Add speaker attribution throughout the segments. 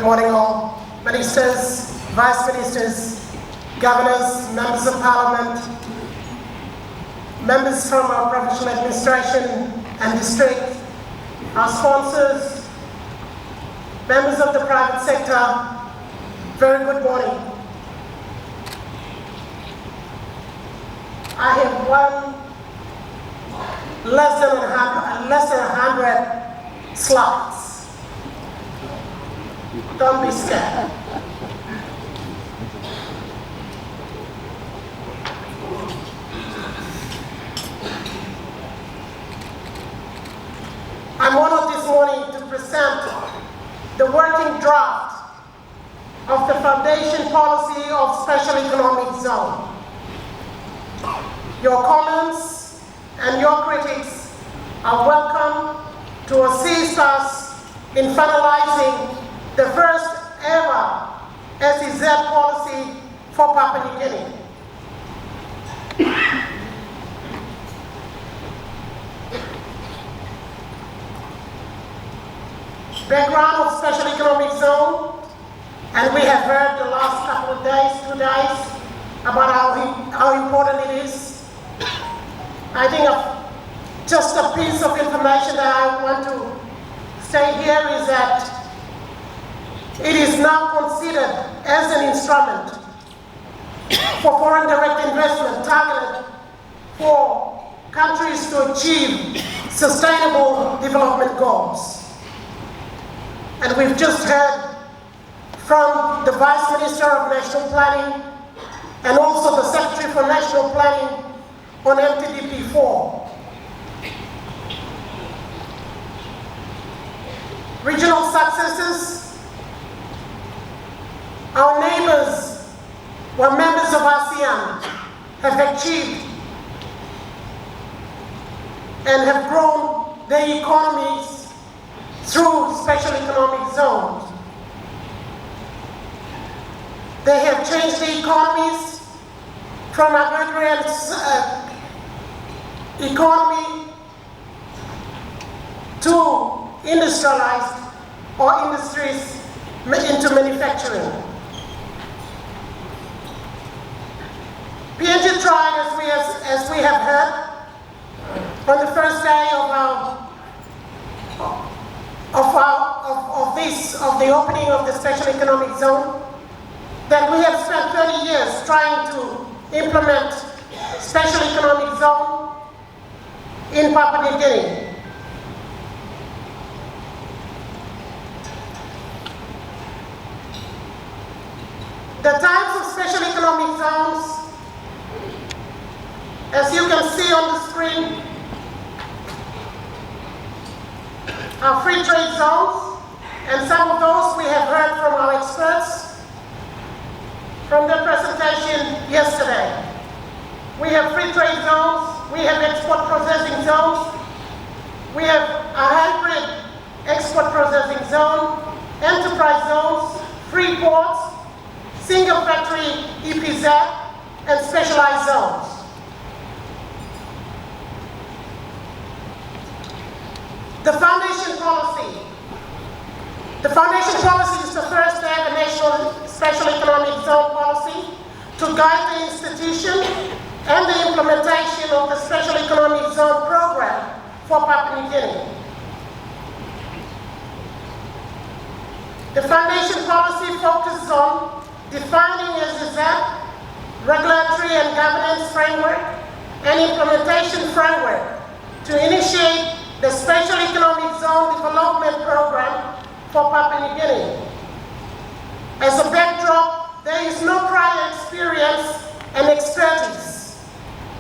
Speaker 1: morning all. Ministers, Vice Ministers, Governors, Members of Parliament, members from our provincial administration and district, our sponsors, members of the private sector, very good morning. I have less than 100 slides. Don't be scared. I'm honored this morning to present the working draft of the foundation policy of Special Economic Zone. Your comments and your critics are welcome to assist us in finalizing the first ever SEZ policy for Papua New Guinea. Background of Special Economic Zone, and we have heard the last couple of days, 2 days, about how important it is. I think just a piece of information that I want to say here is that it is now considered as an instrument for foreign direct investment targeted for countries to achieve sustainable development goals. And we've just heard from the Vice Minister of National Planning and also the Secretary for National Planning on MTDP4. Regional successes. Our neighbors who are members of ASEAN have achieved and have grown their economies through special economic zones. They have changed the economies from agrarian economy to industrialized or industries into manufacturing. PNG tried, as we have heard, on the first day of the opening of the Special Economic Zone, that we have spent 30 years trying to implement Special Economic Zone in Papua New Guinea. The types of Special Economic Zones, as you can see on the screen, are free trade zones, and some of those we have heard from our experts from their presentation yesterday. We have free trade zones, we have export processing zones, we have a hybrid export processing zone, enterprise zones, free ports, single factory EPZ, and specialized zones. The foundation policy. The foundation policy is the first ever national special economic zone policy to guide the institution and the implementation of the special economic zone program for Papua New Guinea. The foundation policy focuses on defining SEZs, regulatory and governance framework, and implementation framework to initiate the Special Economic Zone Development Program for Papua New Guinea. As a backdrop, there is no prior experience and expertise,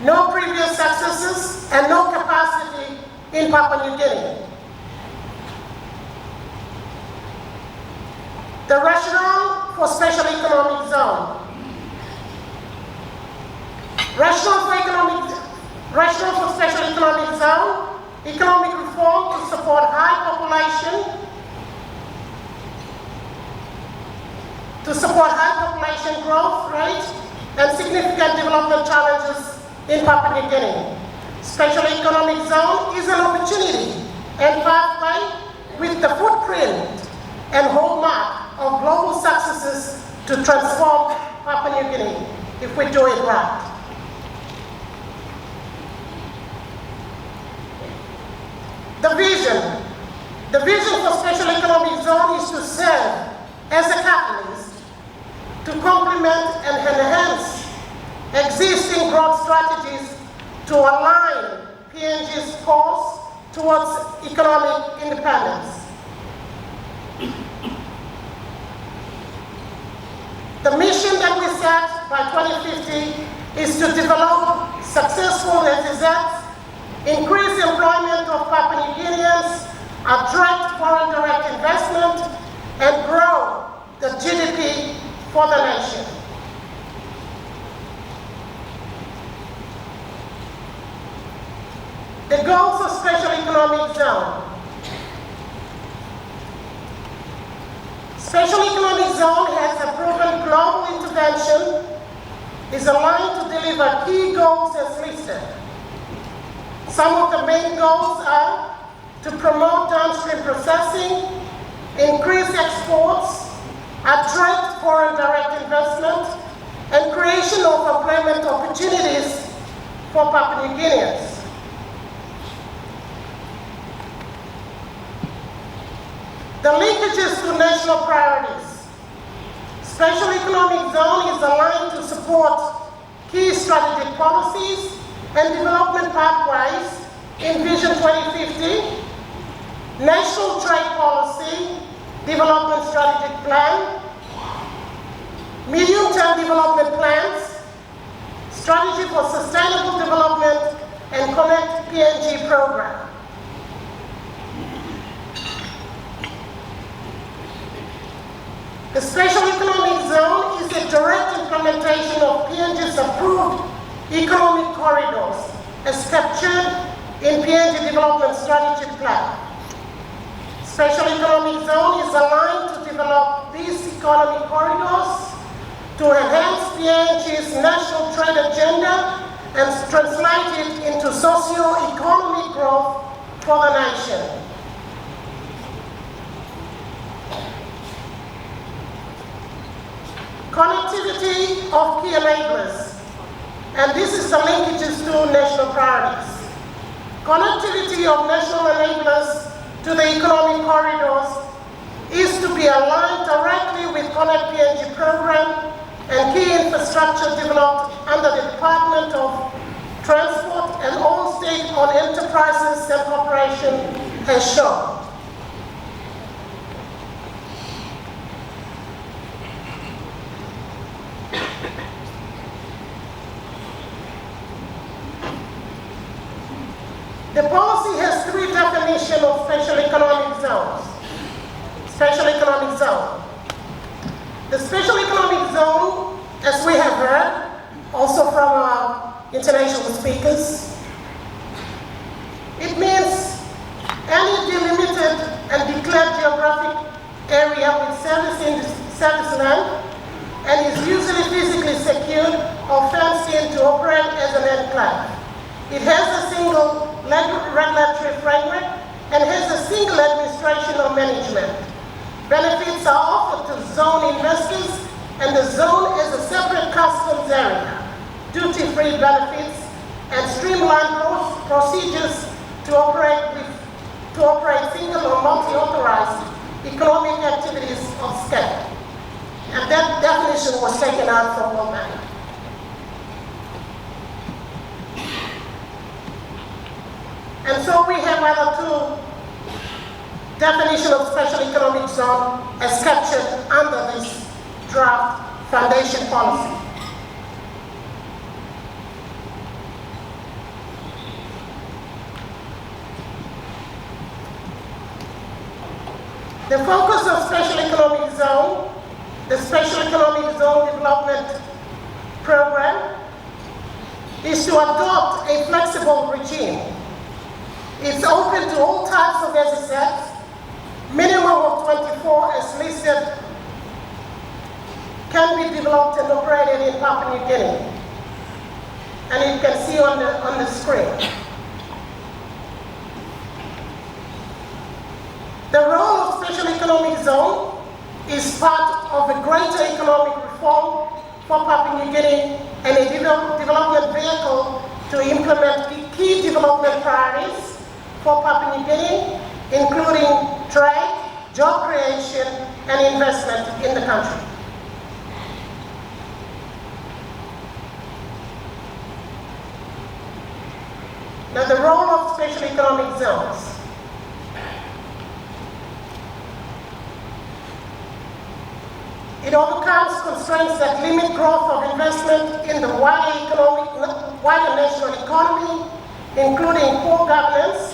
Speaker 1: no previous successes, and no capacity in Papua New Guinea. The rationale for Special Economic Zone. Rationale for Special Economic Zone. Economic reform to support high population growth rate and significant development challenges in Papua New Guinea. Special Economic Zone is an opportunity and pathway with the footprint and hallmark of global successes to transform Papua New Guinea if we do it right. The vision. The vision for Special Economic Zone is to serve as a catalyst to complement and enhance existing growth strategies to align PNG's course towards economic independence. The mission that we set by 2050 is to develop successful SEZs, increase employment of Papua New Guineans, attract foreign direct investment, and grow the GDP for the nation. The goals of Special Economic Zone. Special Economic Zone has a proven global intervention, is aligned to deliver key goals as listed. Some of the main goals are to promote downstream processing, increase exports, attract foreign direct investment, and creation of employment opportunities for Papua New Guineans. The linkages to national priorities. Special Economic Zone is aligned to support key strategic policies and development pathways in Vision 2050, National Trade Policy, Development Strategic Plan, Medium-Term Development Plans, Strategy for Sustainable Development, and Connect PNG Program. The Special Economic Zone is a direct implementation of PNG's approved economic corridors as captured in PNG Development Strategy Plan. Special Economic Zone is aligned to develop these economic corridors to enhance PNG's national trade agenda and translate it into socio-economic growth for the nation. Connectivity of key enablers, and this is the linkages to national priorities. Connectivity of national enablers to the economic corridors is to be aligned directly with Connect PNG program and key infrastructure developed under the Department of Transport and all state-owned enterprises and corporations has shown. The policy has three definitions of special economic zones. Special economic zone. The special economic zone, as we have heard, also from our international speakers, it means any delimited and declared geographic area with service land and is usually physically secured or fenced in to operate as an enclave. It has a single regulatory framework and has a single administration or management. Benefits are offered to zone investors, and the zone is a separate customs area, duty-free benefits, and streamlined procedures to operate single or multi-authorized economic activities of scale. And that definition was taken out from World Bank. And so we have other two definitions of special economic zone as captured under this draft foundation policy. The focus of special economic zone, the special economic zone development program, is to adopt a flexible regime. It's open to all types of SEZs, minimum of 24 as listed, can be developed and operated in Papua New Guinea. And you can see on the screen. The role of special economic zone is part of a greater economic reform for Papua New Guinea and a development vehicle to implement key development priorities for Papua New Guinea, including trade, job creation, and investment in the country. Now, the role of special economic zones. It overcomes constraints that limit growth of investment in the wider national economy, including poor governance,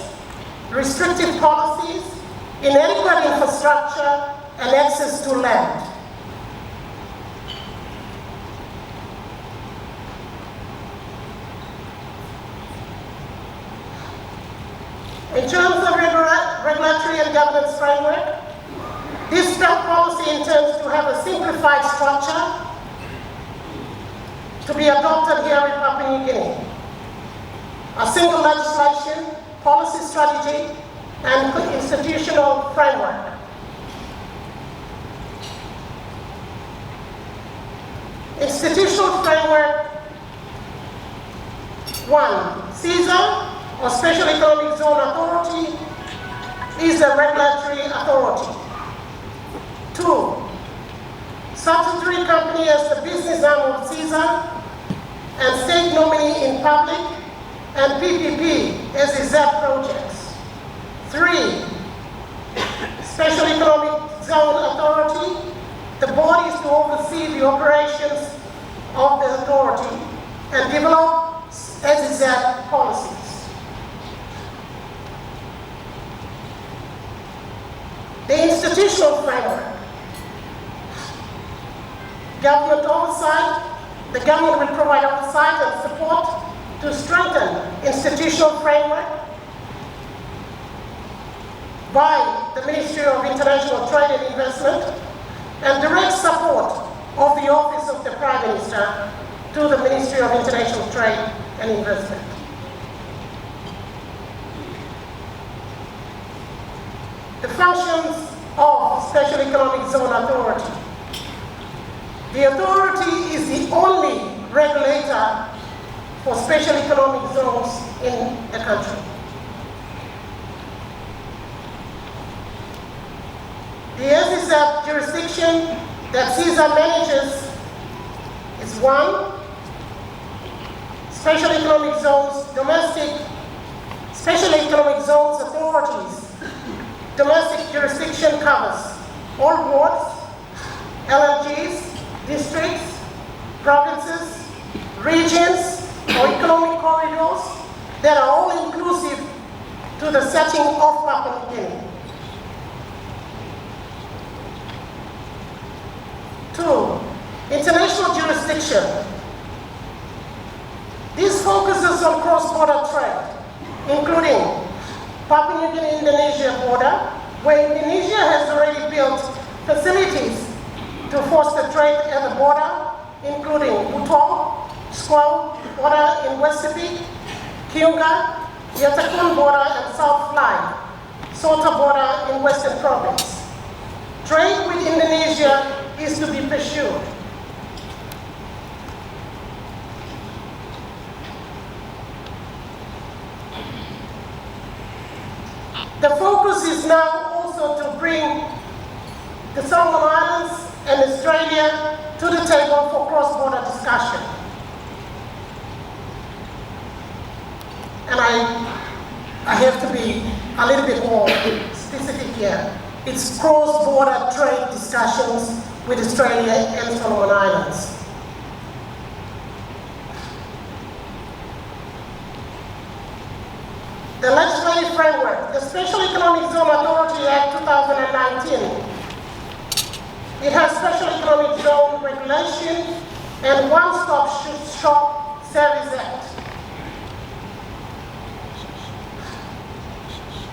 Speaker 1: restrictive policies, inadequate infrastructure, and access to land. In terms of regulatory and governance framework, this policy intends to have a simplified structure to be adopted here in Papua New Guinea. A single legislation, policy strategy, and institutional framework. Institutional framework. 1. SEZA, or Special Economic Zone Authority, is a regulatory authority. 2. Statutory company as the business arm of SEZA and state nominee in public, and PPP as SEZ projects. 3. Special Economic Zone Authority. The board is to oversee the operations of the authority and develop SEZ policies. The institutional framework. Government oversight. The government will provide oversight and support to strengthen institutional framework by the Ministry of International Trade and Investment and direct support of the Office of the Prime Minister to the Ministry of International Trade and Investment. The functions of Special Economic Zone Authority. The authority is the only regulator for special economic zones in the country. The SEZ jurisdiction that SEZA manages is 1. Special Economic Zones, domestic Special Economic Zones authorities. Domestic jurisdiction covers all wards, LLGs, districts, provinces, regions, or economic corridors that are all inclusive to the setting of Papua New Guinea. 2. International jurisdiction. This focuses on cross-border trade, including Papua New Guinea-Indonesia border, where Indonesia has already built facilities to foster trade at the border, including Butong, Squaw border in West Sepik, Kiunga, Yatakun border and South Fly, Sota border in Western Province. Trade with Indonesia is to be pursued. The focus is now also to bring the Solomon Islands and Australia to the table for cross-border discussion. And I have to be a little bit more specific here. It's cross-border trade discussions with Australia and Solomon Islands. The legislative framework, the Special Economic Zone Authority Act 2019. It has Special Economic Zone regulation and one-stop-shop service act.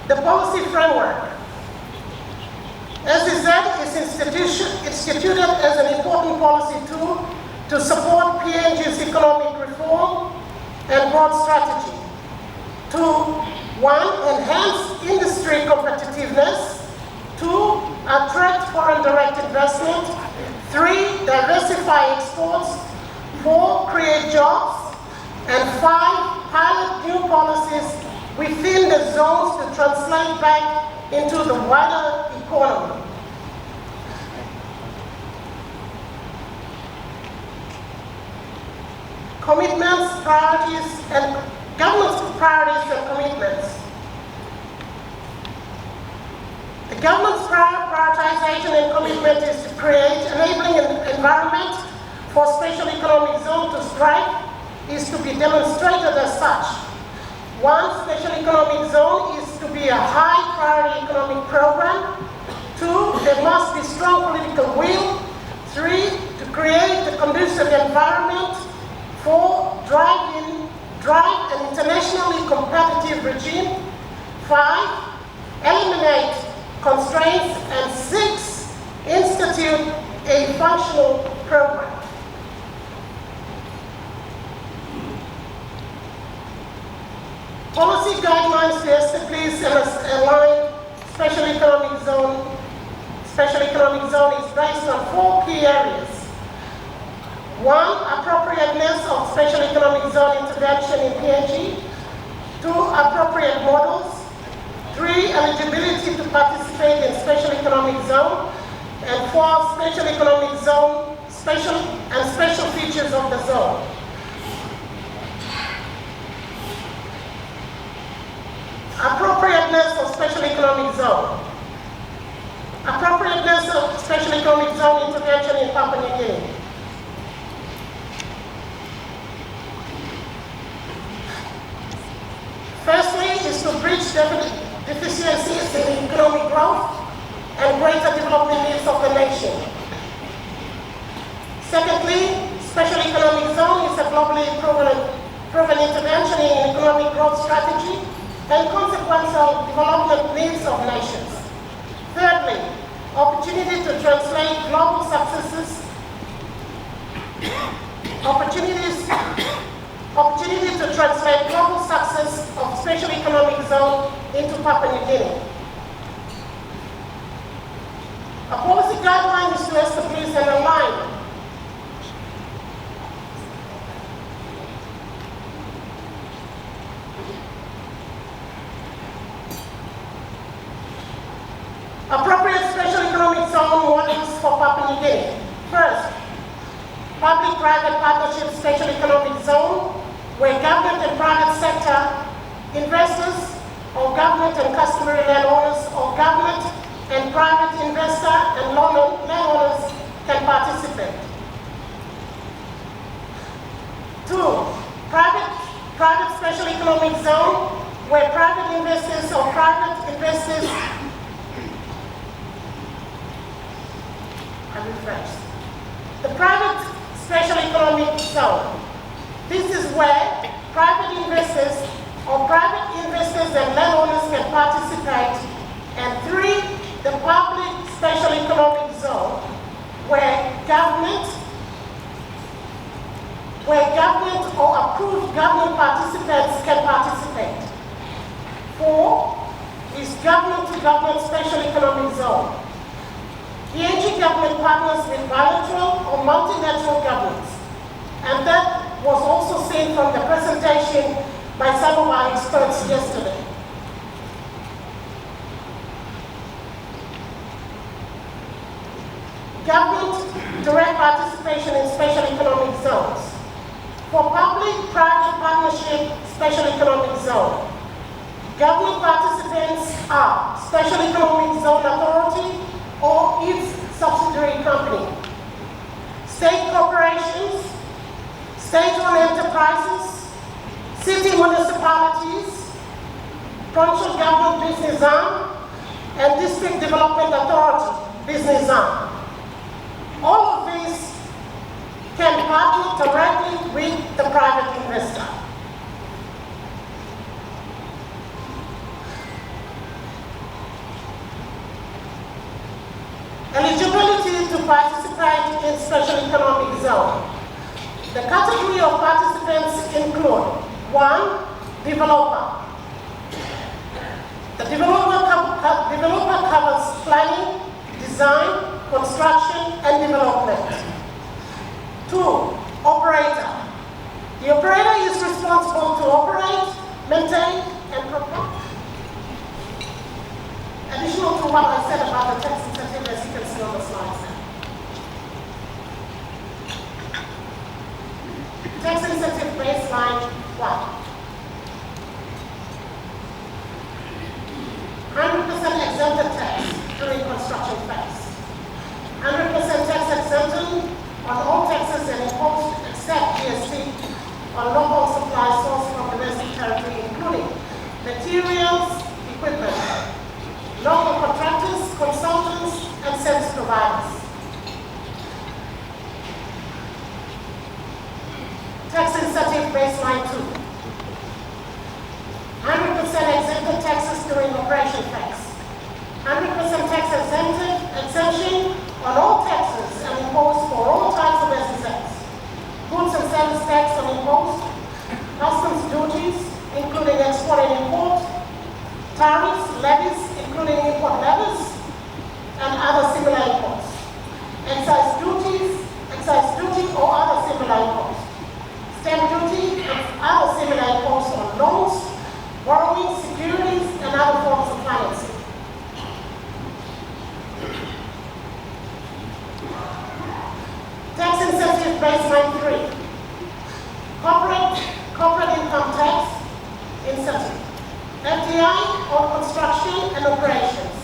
Speaker 1: The policy framework. SEZ is instituted as an important policy tool to support PNG's economic reform and broad strategy. 2. 1. Enhance industry competitiveness. 2. attract foreign direct investment. 3, diversify exports. 4, create jobs. And 5, pilot new policies within the zones to translate back into the wider economy. Commitments, priorities, and government's priorities and commitments. The government's prioritization and commitment is to create enabling environment for special economic zone to strive is to be demonstrated as such. 1, special economic zone is to be a high priority economic program. 2, there must be strong political will. 3, to create a conducive environment. 4, drive an internationally competitive regime. 5, eliminate constraints. And 6, institute a functional program. Policy guidelines to establish and align special economic zone. Special economic zone is based on 4 key areas. 1, appropriateness of special economic zone intervention in PNG. 2, appropriate models. 3, eligibility to participate in special economic zone. And 4, special economic zone, special features of the zone. Appropriateness of special economic zone. Appropriateness of special economic zone intervention in Papua New Guinea. Firstly, is to bridge deficiencies in economic growth and greater development needs of the nation. Secondly, special economic zone is a globally proven intervention in economic growth strategy and consequential development needs of nations. Thirdly, opportunity to translate global successes, opportunity to translate global success of special economic zone into Papua New Guinea. A policy guideline is to establish and align appropriate special economic zone models for Papua New Guinea. First, public-private partnership special economic zone, where government and private sector investors or government and customary landowners or government and private investor and landowners can participate. 2, private special economic zone, where private investors or private investors the private special economic zone. This is where private investors or private investors and landowners can participate. And 3, the public special economic zone, where government or approved government participants can participate. 4 is government-to-government special economic zone. PNG government partners with bilateral or multilateral governments. And that was also seen from the presentation by some of our experts yesterday. Government direct participation in special economic zones. For public-private partnership special economic zone, government participants are Special Economic Zone Authority or its subsidiary company, state corporations, state-owned enterprises, city municipalities, provincial government business arm, and district development authority business arm. All of these can partner directly with the private investor. Eligibility to participate in special economic zone. The category of participants include 1, developer. The developer covers planning, design, construction, and development. 2, operator. The operator is responsible to operate, maintain, and propel. Additional to what I said about the tax incentive, as you can see on the slides now. Tax incentive baseline 1. 100% exempted tax during construction phase. 100% tax exemption on all taxes and imposed except GST on local supply sourced from domestic territory, including materials, equipment, local contractors, consultants, and service providers. Tax incentive baseline 2. 100% exempted taxes during operation phase. 100% tax exemption on all taxes and imposed for all types of SEZs. Goods and service tax on imposed, customs duties, including export and import, tariffs, levies, including import levies, and other similar imports. Excise duty or other similar imports. Stamp duty and other similar imports on loans, borrowing, securities, and other forms of financing. Tax incentive baseline 3. Corporate income tax incentive. FDI on construction and operations.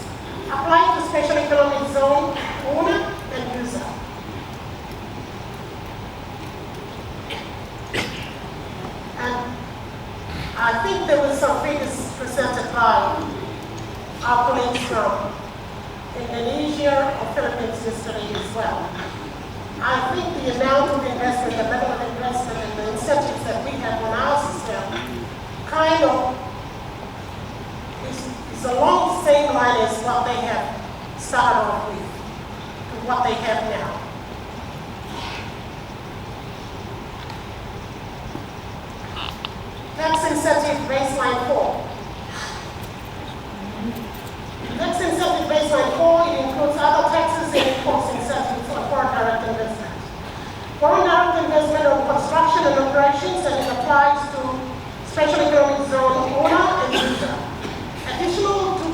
Speaker 1: Apply to special economic zone owner and user. And I think there were some figures presented by our colleagues from Indonesia or Philippines yesterday as well. I think the amount of investment, the level of investment, and the incentives that we have on our system kind of is along the same line as what they have started off with, to what they have now. Tax incentive baseline 4. Tax incentive baseline 4, it includes other taxes and imports incentives on foreign direct investment. Foreign direct investment on construction and operations, and it applies to special economic zone owner and user. Additional to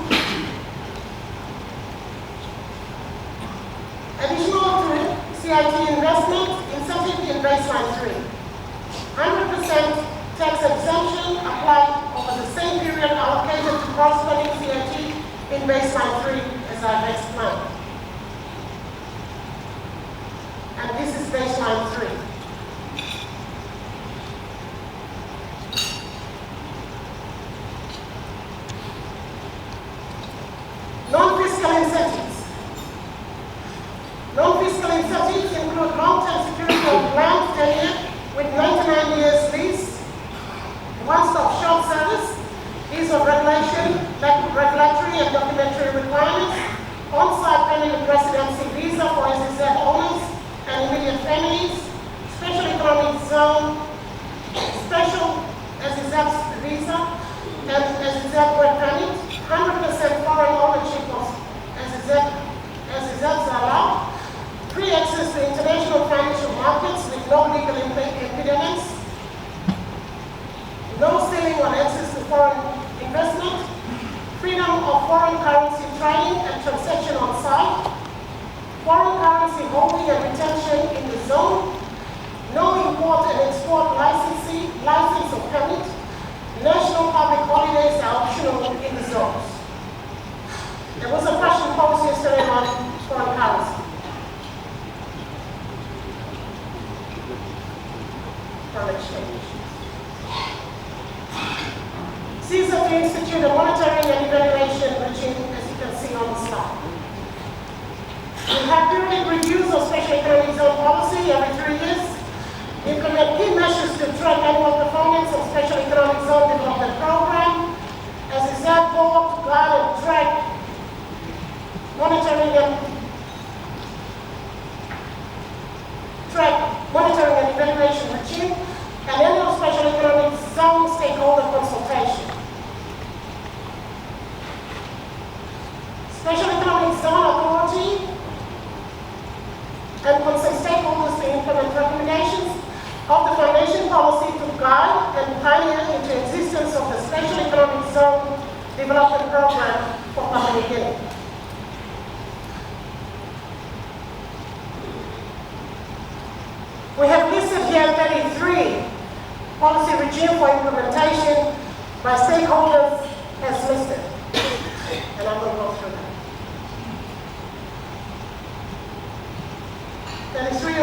Speaker 1: CIT investment incentive in baseline 3. 100% tax exemption applied over the same period allocated to corresponding CIT in baseline 3, as I've explained. And this is baseline 3. Non-fiscal incentives. Non-fiscal incentives include long-term security of land tenure with 99 years lease, one-stop shop service, ease of regulation, regulatory and documentary requirements, on-site permanent residency visa for SEZ owners and immediate families, special economic zone, special SEZ visa, and SEZ work permit, 100% foreign ownership of SEZs allowed, free access to international financial markets with no legal impediments, no ceiling on access to foreign investment, freedom of foreign currency trading and transaction on site, foreign currency holding and retention in the zone, no import and export license or permit, national public holidays are optional in the zones. There was a question posed yesterday on foreign currency. Foreign exchange. SEZA to institute a monitoring and evaluation regime, as you can see on the slide. We have periodic reviews of special economic zone policy every 3 years. Implement key measures to track annual performance of special economic zone development program. SEZ board to guide and track monitoring and evaluation regime, and annual special economic zone stakeholder consultation. Special Economic Zone Authority policy to guide and pioneer into existence of the Special Economic Zone Development Program for Papua New Guinea. We have listed here 33 policy regime for implementation by stakeholders as listed. And I'm going to go through that. 33